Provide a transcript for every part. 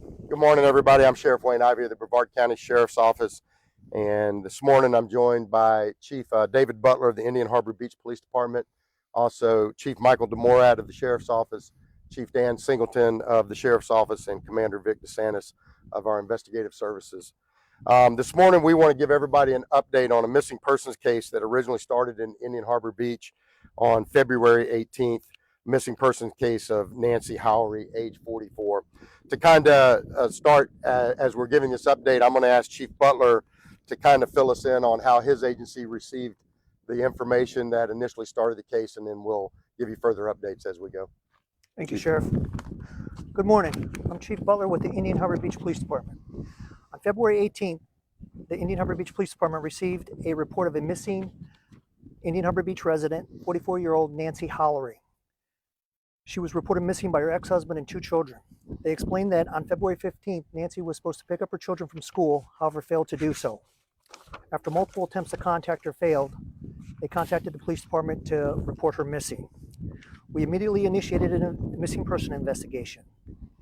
Good morning, everybody. I'm Sheriff Wayne Ivey of the Brevard County Sheriff's Office, and this morning I'm joined by Chief David Butler of the Indian Harbor Beach Police Department, also Chief Michael DeMorad of the Sheriff's Office, Chief Dan Singleton of the Sheriff's Office, and Commander Vic DeSantis of our investigative services. This morning we want to give everybody an update on a missing persons case that originally started in Indian Harbor Beach on February 18th. Missing persons case of Nancy Howery, age 44. To kind of start as we're giving this update, I'm going to ask Chief Butler to kind of fill us in on how his agency received the information that initially started the case, and then we'll give you further updates as we go. Thank you, Sheriff. Good morning. I'm Chief Butler with the Indian Harbor Beach Police Department. On February 18th, the Indian Harbor Beach Police Department received a report of a missing Indian Harbor Beach resident, 44-year-old Nancy Howery. She was reported missing by her ex-husband and 2 children. They explained that on February 15th, Nancy was supposed to pick up her children from school, however failed to do so. After multiple attempts to contact her failed, they contacted the police department to report her missing. We immediately initiated a missing person investigation.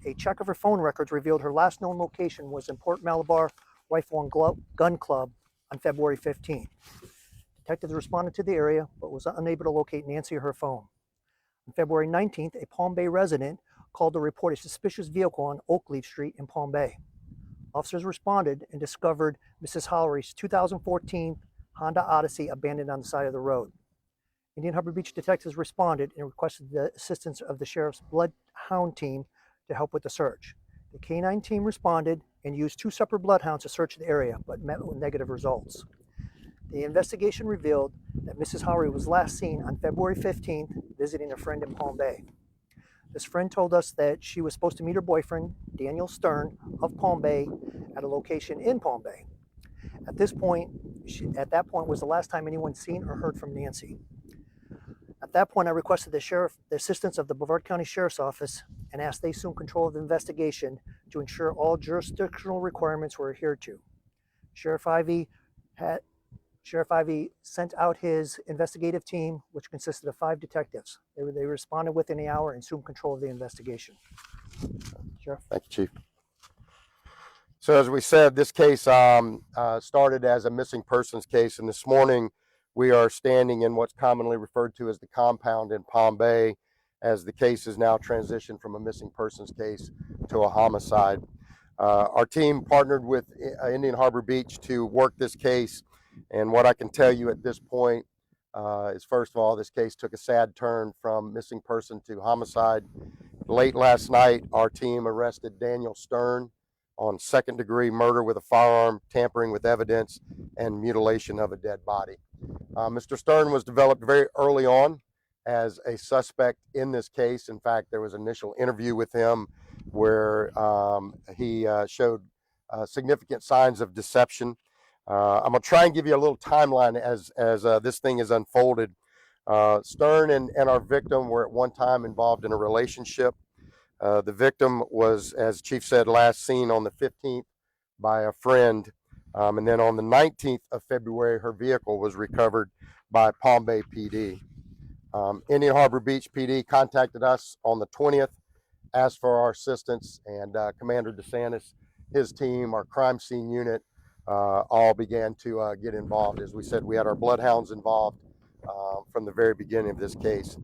A check of her phone records revealed her last known location was in Port Malabar Rifle and Gun Club on February 15th. Detectives responded to the area, but was unable to locate Nancy or her phone. On February 19th, a Palm Bay resident called to report a suspicious vehicle on Oakleaf Street in Palm Bay. Officers responded and discovered Mrs. Howery's 2014 Honda Odyssey abandoned on the side of the road. Indian Harbor Beach detectives responded and requested the assistance of the sheriff's bloodhound team to help with the search. The K-9 team responded and used 2 separate bloodhounds to search the area, but met with negative results. The investigation revealed that Mrs. Howery was last seen on February 15th visiting a friend in Palm Bay. This friend told us that she was supposed to meet her boyfriend, Daniel Stern, of Palm Bay, at a location in Palm Bay. At that point was the last time anyone seen or heard from Nancy. At that point, I requested the assistance of the Brevard County Sheriff's Office and asked they assume control of the investigation to ensure all jurisdictional requirements were adhered to. Sheriff Ivey sent out his investigative team, which consisted of 5 detectives. They responded within an hour and assumed control of the investigation. Sheriff. Thank you, Chief. So as we said, this case started as a missing persons case, and this morning we are standing in what's commonly referred to as the compound in Palm Bay, as the case is now transitioned from a missing persons case to a homicide. Our team partnered with Indian Harbor Beach to work this case. And what I can tell you at this point is, first of all, this case took a sad turn from missing person to homicide. Late last night, our team arrested Daniel Stern on 2nd-degree murder with a firearm, tampering with evidence, and mutilation of a dead body. Mr. Stern was developed very early on as a suspect in this case. In fact, there was an initial interview with him where he showed significant signs of deception. I'm going to try and give you a little timeline as this thing is unfolded. Stern and our victim were at one time involved in a relationship. The victim was, as Chief said, last seen on the 15th by a friend. And then on the 19th of February, her vehicle was recovered by Palm Bay PD. Indian Harbor Beach PD contacted us on the 20th, asked for our assistance, and Commander DeSantis, his team, our crime scene unit, all began to get involved. As we said, we had our bloodhounds involved from the very beginning of this case.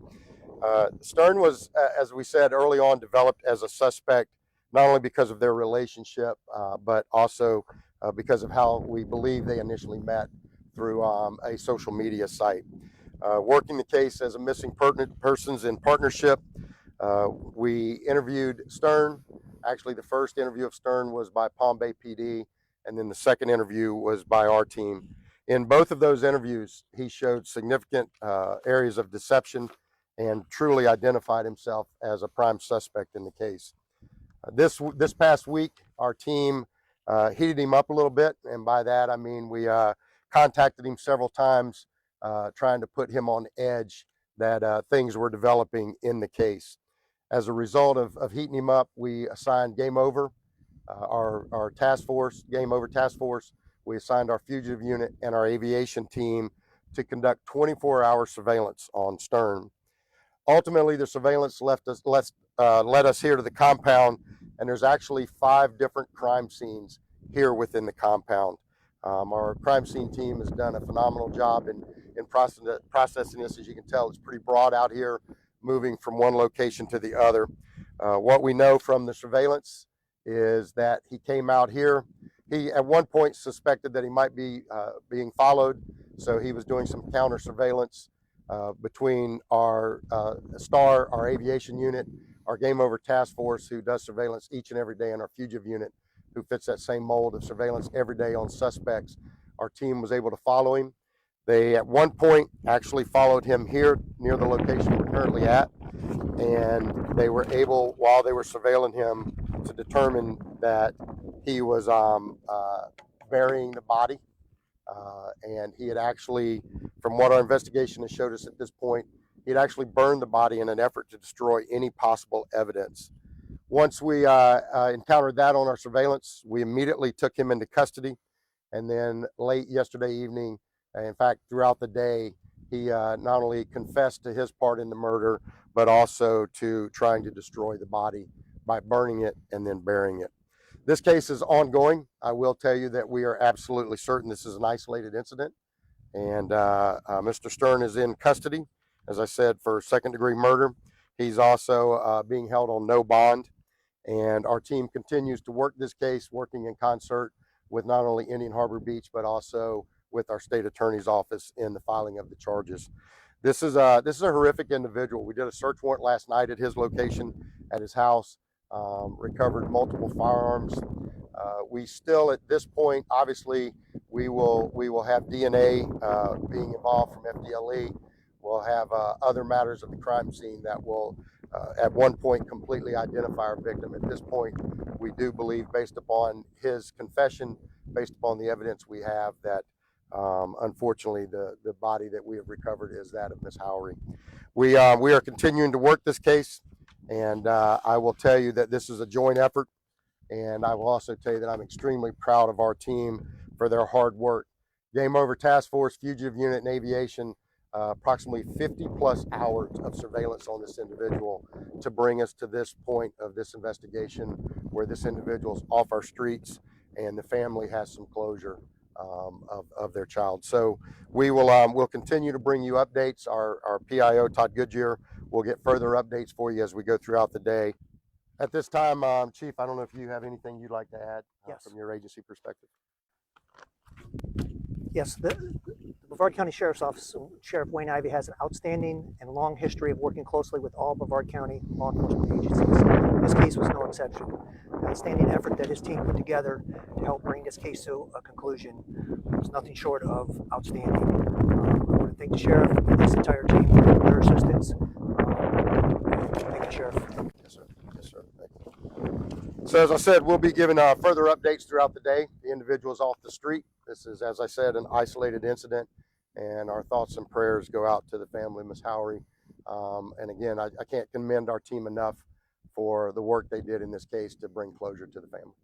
Stern was, as we said early on, developed as a suspect, not only because of their relationship, but also because of how we believe they initially met through a social media site. Working the case as a missing persons in partnership, we interviewed Stern. Actually, the first interview of Stern was by Palm Bay PD, and then the second interview was by our team. In both of those interviews, he showed significant areas of deception and truly identified himself as a prime suspect in the case. This past week, our team heated him up a little bit, and by that I mean we contacted him several times, trying to put him on edge that things were developing in the case. As a result of heating him up, we assigned Game Over, our task force, Game Over task force. We assigned our fugitive unit and our aviation team to conduct 24-hour surveillance on Stern. Ultimately, the surveillance led us here to the compound and there's actually 5 different crime scenes here within the compound. Our crime scene team has done a phenomenal job in processing this. As you can tell, it's pretty broad out here, moving from one location to the other. What we know from the surveillance is that he came out here. He at one point suspected that he might be being followed, so he was doing some counter surveillance between our our aviation unit, our game over task force, who does surveillance each and every day, and our fugitive unit, who fits that same mold of surveillance every day on suspects. Our team was able to follow him. They at one point actually followed him here near the location we're currently at, and they were able, while they were surveilling him, to determine that he was burying the body. And he had actually, from what our investigation has showed us at this point, he had actually burned the body in an effort to destroy any possible evidence. Once we encountered that on our surveillance, we immediately took him into custody. And then late yesterday evening, in fact, throughout the day, he not only confessed to his part in the murder, but also to trying to destroy the body by burning it and then burying it. This case is ongoing. I will tell you that we are absolutely certain this is an isolated incident. And Mr. Stern is in custody, as I said, for second-degree murder. He's also being held on no bond. And our team continues to work this case, working in concert with not only Indian Harbor Beach, but also with our state attorney's office in the filing of the charges. This is a horrific individual. We did a search warrant last night at his location, at his house, recovered multiple firearms. We still, at this point, obviously, we will have DNA being involved from FDLE. We'll have other matters of the crime scene that will, at one point, completely identify our victim. At this point, we do believe, based upon his confession, based upon the evidence we have, that unfortunately the body that we have recovered is that of Miss Howery. We are continuing to work this case, and I will tell you that this is a joint effort. And I will also tell you that I'm extremely proud of our team for their hard work. Game Over Task Force, Fugitive Unit, and Aviation, approximately 50 plus hours of surveillance on this individual to bring us to this point of this investigation, where this individual is off our streets and the family has some closure of their child. So we will we'll continue to bring you updates. Our PIO, Todd Goodyear, will get further updates for you as we go throughout the day. At this time, Chief, I don't know if you have anything you'd like to add from your agency perspective. Yes, the Brevard County Sheriff's Office, Sheriff Wayne Ivey, has an outstanding and long history of working closely with all Brevard County law enforcement agencies. This case was no exception. The outstanding effort that his team put together to help bring this case to a conclusion was nothing short of outstanding. I want to thank the Sheriff and his entire team for their assistance. Thank you, Sheriff. Yes, sir. Yes, sir. Thank you. So as I said, we'll be giving further updates throughout the day. The individual is off the street. This is, as I said, an isolated incident, and our thoughts and prayers go out to the family, Miss Howery. And again, I can't commend our team enough for the work they did in this case to bring closure to the family.